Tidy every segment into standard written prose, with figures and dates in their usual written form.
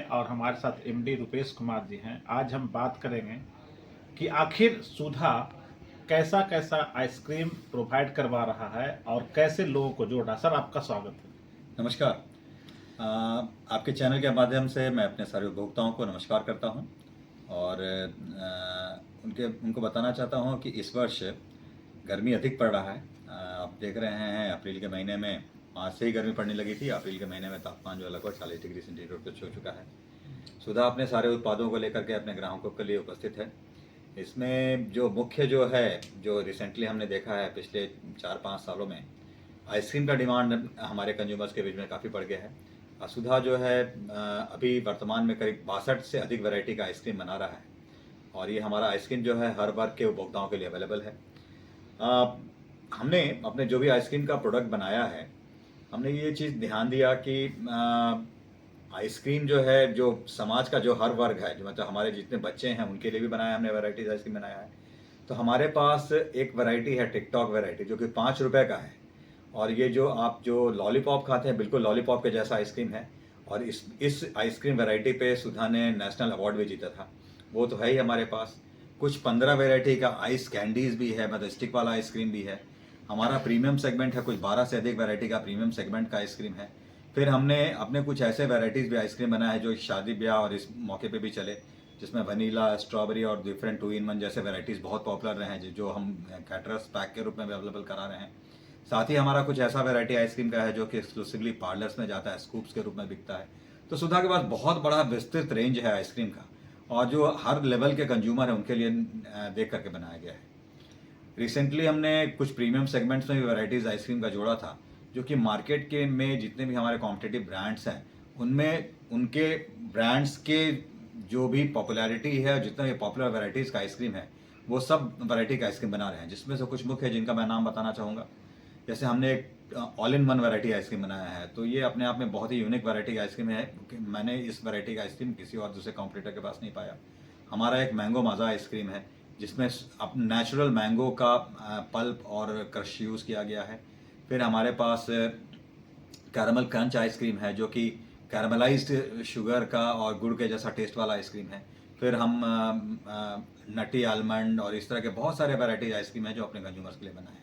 हैं और हमारे साथ एमडी रुपेश कुमार जी हैं। आज हम बात करेंगे कि आखिर सुधा कैसा कैसा आइसक्रीम प्रोवाइड करवा रहा है और कैसे लोगों को जोड़ रहा है। सर, आपका स्वागत है। नमस्कार। आपके चैनल के माध्यम से मैं अपने सारे उपभोक्ताओं को नमस्कार करता हूं और उनको बताना चाहता हूं कि इस वर्ष गर्मी अधिक पड़ रहा है। आप देख रहे हैं अप्रैल के महीने में आज से ही गर्मी पड़ने लगी थी। अप्रैल के महीने में तापमान जो है लगभग 40 डिग्री सेंटीग्रेड को छू चुका है। सुधा अपने सारे उत्पादों को लेकर के अपने ग्राहकों के लिए उपस्थित है। इसमें जो मुख्य जो रिसेंटली हमने देखा है पिछले 4-5 सालों में आइसक्रीम का डिमांड हमारे कंज्यूमर्स के बीच में काफ़ी बढ़ गया है। सुधा जो है अभी वर्तमान में करीब 62 से अधिक वैरायटी का आइसक्रीम बना रहा है और ये हमारा आइसक्रीम जो है हर वर्ग के उपभोक्ताओं के लिए अवेलेबल है। हमने अपने जो भी आइसक्रीम का प्रोडक्ट बनाया है, हमने ये चीज़ ध्यान दिया कि आइसक्रीम जो है जो समाज का जो हर वर्ग है, जो मतलब हमारे जितने बच्चे हैं उनके लिए भी बनाया हमने वैरायटीज आइसक्रीम बनाया है। तो हमारे पास एक वैरायटी है टिकटॉक वैरायटी जो कि 5 रुपये का है और ये जो आप जो लॉलीपॉप खाते हैं बिल्कुल लॉलीपॉप के जैसा आइसक्रीम है और इस आइसक्रीम वैरायटी पे सुधा ने नेशनल अवार्ड भी जीता था। वो तो है ही हमारे पास। कुछ 15 वैरायटी का आइस कैंडीज़ भी है, मतलब स्टिक वाला आइसक्रीम भी है। हमारा प्रीमियम सेगमेंट है, कुछ 12 से अधिक वैरायटी का प्रीमियम सेगमेंट का आइसक्रीम है। फिर हमने अपने कुछ ऐसे वैरायटीज़ भी आइसक्रीम बनाया है जो शादी ब्याह और इस मौके पे भी चले, जिसमें वनीला, स्ट्रॉबेरी और डिफरेंट 2 in 1 जैसे वैरायटीज़ बहुत पॉपुलर रहे हैं, जो हम कैटरस पैक के रूप में भी अवेलेबल करा रहे हैं। साथ ही हमारा कुछ ऐसा वैरायटी आइसक्रीम का है जो कि एक्सक्लूसिवली पार्लर्स में जाता है, स्कूप्स के रूप में बिकता है। तो सुधा के पास बहुत बड़ा विस्तृत रेंज है आइसक्रीम का और जो हर लेवल के कंज्यूमर है उनके लिए देख करके बनाया गया है। रिसेंटली हमने कुछ प्रीमियम सेगमेंट्स में भी वैरायटीज़ आइसक्रीम का जोड़ा था, जो कि मार्केट के में जितने भी हमारे कॉम्पिटिटिव ब्रांड्स हैं उनमें उनके ब्रांड्स के जो भी पॉपुलैरिटी है, जितना भी पॉपुलर वैरायटीज़ का आइसक्रीम है वो सब वैरायटी का आइसक्रीम बना रहे हैं, जिसमें से कुछ मुख्य है जिनका मैं नाम बताना चाहूँगा। जैसे हमने एक all in one variety ice cream बनाया है, तो ये अपने आप में बहुत ही यूनिक वैरायटी आइसक्रीम है कि मैंने इस वैरायटी का आइसक्रीम किसी और दूसरे कॉम्पिटिटर के पास नहीं पाया। हमारा एक मैंगो माजा आइसक्रीम है जिसमें अब नेचुरल मैंगो का पल्प और क्रश यूज़ किया गया है। फिर हमारे पास कैरमल क्रंच आइसक्रीम है जो कि कैरमलाइज्ड शुगर का और गुड़ के जैसा टेस्ट वाला आइसक्रीम है। फिर हम नटी आलमंड और इस तरह के बहुत सारे वैरायटी आइसक्रीम है जो अपने कंज्यूमर्स के लिए बनाए हैं।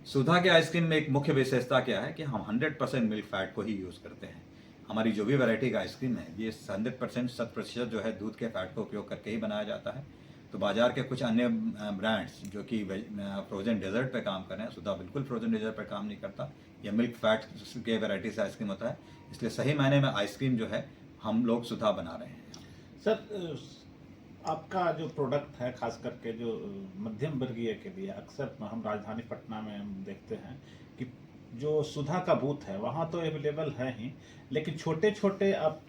सुधा के आइसक्रीम में एक मुख्य विशेषता क्या है कि हम 100% मिल्क फैट को ही यूज़ करते हैं। हमारी जो भी वैरायटी का आइसक्रीम है ये 100% 100% जो है दूध के फैट का उपयोग करके ही बनाया जाता है। तो बाजार के कुछ अन्य ब्रांड्स जो कि फ्रोजन डेजर्ट पे काम कर रहे हैं, सुधा बिल्कुल फ्रोजन डेजर्ट पे काम नहीं करता। यह मिल्क फैट के वैरायटी से आइसक्रीम होता है, इसलिए सही मायने में आइसक्रीम जो है हम लोग सुधा बना रहे हैं। सर, आपका जो प्रोडक्ट है खास करके जो मध्यम वर्गीय के लिए, अक्सर हम राजधानी पटना में हम देखते हैं कि जो सुधा का बूथ है वहाँ तो अवेलेबल है ही, लेकिन छोटे छोटे आप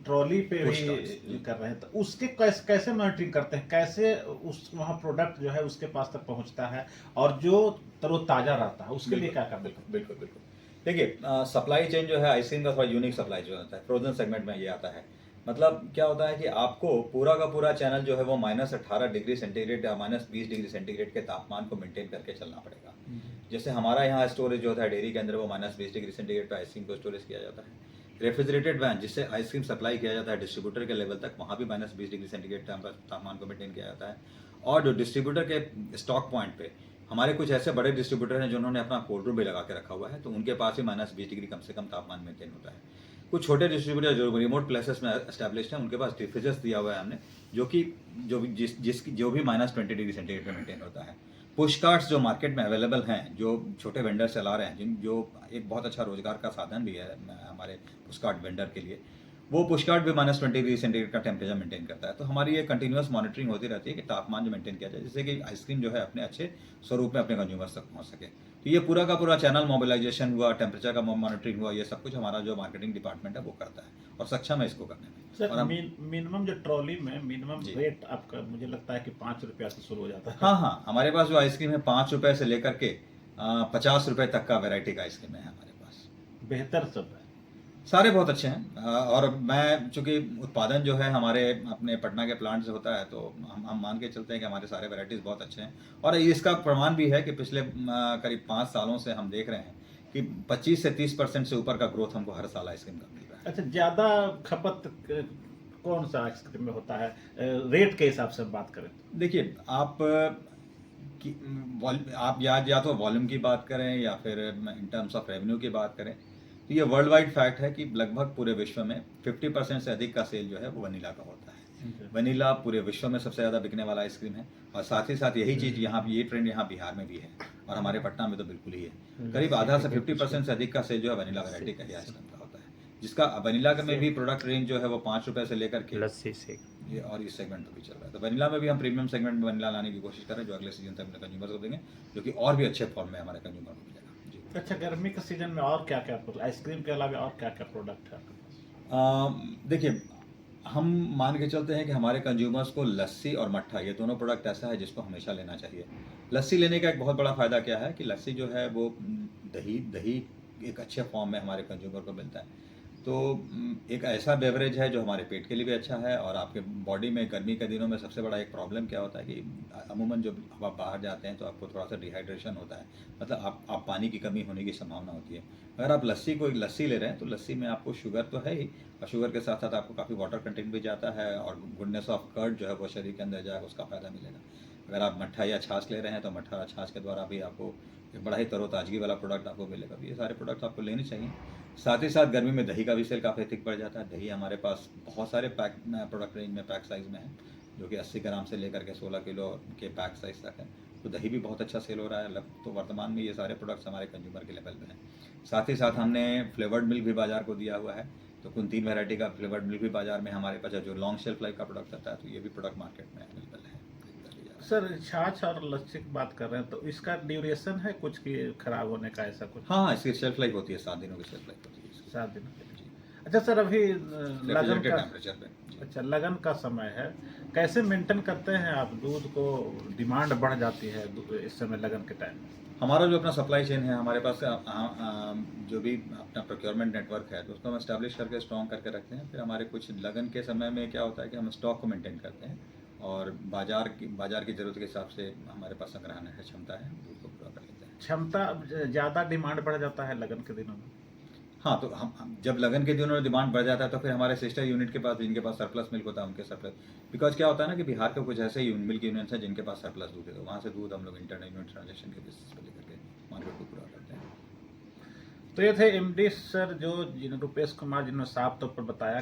ट्रॉली पे भी कर रहे हैं, तो उसके कैसे मॉनिटरिंग करते हैं, कैसे उस वहाँ प्रोडक्ट जो है उसके पास तक पहुँचता है और जो तरोताज़ा रहता है उसके लिए क्या करते हैं? बिल्कुल बिल्कुल। देखिए, सप्लाई चेन जो है आइसक्रीम का थोड़ा यूनिक सप्लाई जो होता है, फ्रोजन सेगमेंट में ये आता है। मतलब क्या होता है कि आपको पूरा का पूरा चैनल जो है वो -18 डिग्री सेंटीग्रेड या -20 डिग्री सेंटीग्रेड के तापमान को मेंटेन करके चलना पड़ेगा। जैसे हमारा यहाँ स्टोरेज जो होता है डेयरी के अंदर वो -20 डिग्री सेंटीग्रेड पर आइसक्रीम को स्टोरेज किया जाता है। रेफ्रिजरेटेड वैन जिससे आइसक्रीम सप्लाई किया जाता है डिस्ट्रीब्यूटर के लेवल तक, वहाँ भी -20 डिग्री सेंटीग्रेड तापमान को मेंटेन किया जाता है। और जो डिस्ट्रीब्यूटर के स्टॉक पॉइंट पे हमारे कुछ ऐसे बड़े डिस्ट्रीब्यूटर हैं जिन्होंने अपना कोल्ड रूम भी लगा के रखा हुआ है, तो उनके पास भी -20 डिग्री कम से कम तापमान मेंटेन होता है। कुछ छोटे डिस्ट्रीब्यूटर जो रिमोट प्लेसेस में एस्टैब्लिश्ड हैं उनके पास रेफ्रिजरेटर्स दिया हुआ है हमने, जो कि जो भी -20 डिग्री सेंटीग्रेड पे मेंटेन होता है। पुश कार्ट्स जो मार्केट में अवेलेबल हैं, जो छोटे वेंडर चला रहे हैं, जो एक बहुत अच्छा रोजगार का साधन भी है हमारे पुश कार्ट वेंडर के लिए, वो पुश कार्ट भी -20 डिग्री सेंटीग्रेड का टेम्परेचर मेंटेन करता है। तो हमारी ये कंटिन्यूस मॉनिटरिंग होती रहती है कि तापमान जो मेंटेन किया जाए, जिससे कि आइसक्रीम जो है अपने अच्छे स्वरूप में अपने कंज्यूमर्स तक पहुंच सके। तो ये पूरा का पूरा चैनल मोबिलाइजेशन हुआ, टेम्परेचर का मॉनिटरिंग हुआ, ये सब कुछ हमारा जो मार्केटिंग डिपार्टमेंट है वो करता है और सक्षम है इसको करने में। सर, मिनिमम जो ट्रॉली में मिनिमम रेट आपका मुझे लगता है कि 5 रुपया से शुरू हो जाता है। हाँ हाँ, हमारे पास जो आइसक्रीम है 5 रुपये से लेकर के 50 रुपये तक का वैरायटी का आइसक्रीम है हमारे पास। बेहतर सब है, सारे बहुत अच्छे हैं। और मैं चूंकि उत्पादन जो है हमारे अपने पटना के प्लांट से होता है, तो हम मान के चलते हैं कि हमारे सारे वैरायटीज़ बहुत अच्छे हैं। और इसका प्रमाण भी है कि पिछले करीब 5 सालों से हम देख रहे हैं कि 25 से 30% से ऊपर का ग्रोथ हमको हर साल आइसक्रीम का मिल रहा है। अच्छा, ज्यादा खपत कौन सा आइसक्रीम में होता है, रेट के हिसाब से बात करें? देखिए आप आप या तो वॉल्यूम की बात करें या फिर इन टर्म्स ऑफ रेवेन्यू की बात करें, तो ये वर्ल्ड वाइड फैक्ट है कि लगभग पूरे विश्व में 50% से अधिक का सेल जो है वो वनीला का होता है। वनीला पूरे विश्व में सबसे ज़्यादा बिकने वाला आइसक्रीम है, और साथ ही साथ यही चीज़ यहाँ, ये ट्रेंड यहाँ बिहार में भी है और हमारे पटना में तो बिल्कुल ही है। करीब आधा से 50% से अधिक का सेल जो है वनीला वैरायटी का ही आइसक्रीम का होता है, जिसका वनीला में भी प्रोडक्ट रेंज जो है वो 5 रुपये से लेकर के लस्सी से ये और इस सेगमेंट में भी चल रहा है। तो वनीला में भी हम प्रीमियम सेगमेंट में वनीला लाने की कोशिश कर रहे हैं, जो अगले सीजन तक अपने कंज्यूमर को देंगे, जो कि और भी अच्छे फॉर्म में हमारे कंज्यूमर को मिलेगा। जी। अच्छा, गर्मी के सीजन में और क्या क्या आइसक्रीम के अलावा और क्या क्या प्रोडक्ट है आपके पास? देखिए, हम मान के चलते हैं कि हमारे कंज्यूमर्स को लस्सी और मट्ठा, ये दोनों प्रोडक्ट ऐसा है जिसको हमेशा लेना चाहिए। लस्सी लेने का एक बहुत बड़ा फ़ायदा क्या है कि लस्सी जो है वो दही एक अच्छे फॉर्म में हमारे कंज्यूमर को मिलता है। तो एक ऐसा बेवरेज है जो हमारे पेट के लिए भी अच्छा है, और आपके बॉडी में गर्मी के दिनों में सबसे बड़ा एक प्रॉब्लम क्या होता है कि अमूमन जब आप बाहर जाते हैं तो आपको थोड़ा सा डिहाइड्रेशन होता है, मतलब आप पानी की कमी होने की संभावना होती है। अगर आप लस्सी ले रहे हैं तो लस्सी में आपको शुगर तो है ही, और शुगर के साथ साथ आपको काफ़ी वाटर कंटेंट भी जाता है, और गुडनेस ऑफ कर्ड जो है वो शरीर के अंदर जाएगा, उसका फ़ायदा मिलेगा। अगर आप मट्ठा या छाछ ले रहे हैं तो मट्ठा या छाछ के द्वारा भी आपको एक बड़ा ही तरोताजगी वाला प्रोडक्ट आपको मिलेगा। तो ये सारे प्रोडक्ट्स आपको लेने चाहिए। साथ ही साथ गर्मी में दही का भी सेल काफ़ी अधिक बढ़ जाता है। दही हमारे पास बहुत सारे पैक प्रोडक्ट रेंज में पैक साइज़ में है, जो कि 80 ग्राम से लेकर के 16 किलो के पैक साइज़ तक है। तो दही भी बहुत अच्छा सेल हो रहा है। तो वर्तमान में ये सारे प्रोडक्ट्स हमारे कंज्यूमर के लेवल पे हैं। साथ ही साथ हमने फ्लेवर्ड मिल्क भी बाज़ार को दिया हुआ है, तो कुल 3 वैरायटी का फ्लेवर्ड मिल्क भी बाज़ार में हमारे पास है, जो लॉन्ग शेल्फ लाइफ का प्रोडक्ट रहता है। तो ये भी प्रोडक्ट मार्केट में अवेलेबल है। सर, छाछ और लस्सी की बात कर रहे हैं तो इसका ड्यूरेशन है कुछ की खराब होने का, ऐसा कुछ? हाँ, इसकी शेल्फ लाइफ होती है, 7 दिनों की शेल्फ लाइफ होती है इसकी। 7 दिन के लिए। अच्छा सर, अभी लगन का टेम्परेचर पे। अच्छा, लगन का समय है, कैसे मेंटेन करते हैं आप दूध को? डिमांड बढ़ जाती है इस समय लगन के टाइम में। हमारा जो अपना सप्लाई चेन है, हमारे पास जो भी अपना प्रोक्योरमेंट नेटवर्क है, तो उसको हम एस्टैब्लिश करके स्ट्रॉन्ग करके रखते हैं। फिर हमारे कुछ लगन के समय में क्या होता है कि हम स्टॉक को मेंटेन करते हैं, और बाजार की ज़रूरत के हिसाब से हमारे पास संग्रहण है, क्षमता है, उसको पूरा कर लेते हैं। क्षमता ज़्यादा डिमांड बढ़ जाता है लगन के दिनों में? हाँ, तो हम जब लगन के दिनों में डिमांड बढ़ जाता है तो फिर हमारे सिस्टर यूनिट के पास, जिनके पास सरप्लस मिल्क होता है, उनके सरप्लस, बिकॉज क्या होता है ना कि बिहार के कुछ ऐसे मिल्क यूनियंस हैं जिनके पास सरप्लस दूध है, तो वहाँ से दूध हम लोग इंटर यूनिट ट्रांजेक्शन के बेसिस पर लेकर के मार्केट को पूरा करते हैं। तो ये थे एमडी सर, जो रुपेश कुमार, जिन्होंने साफ तौर पर बताया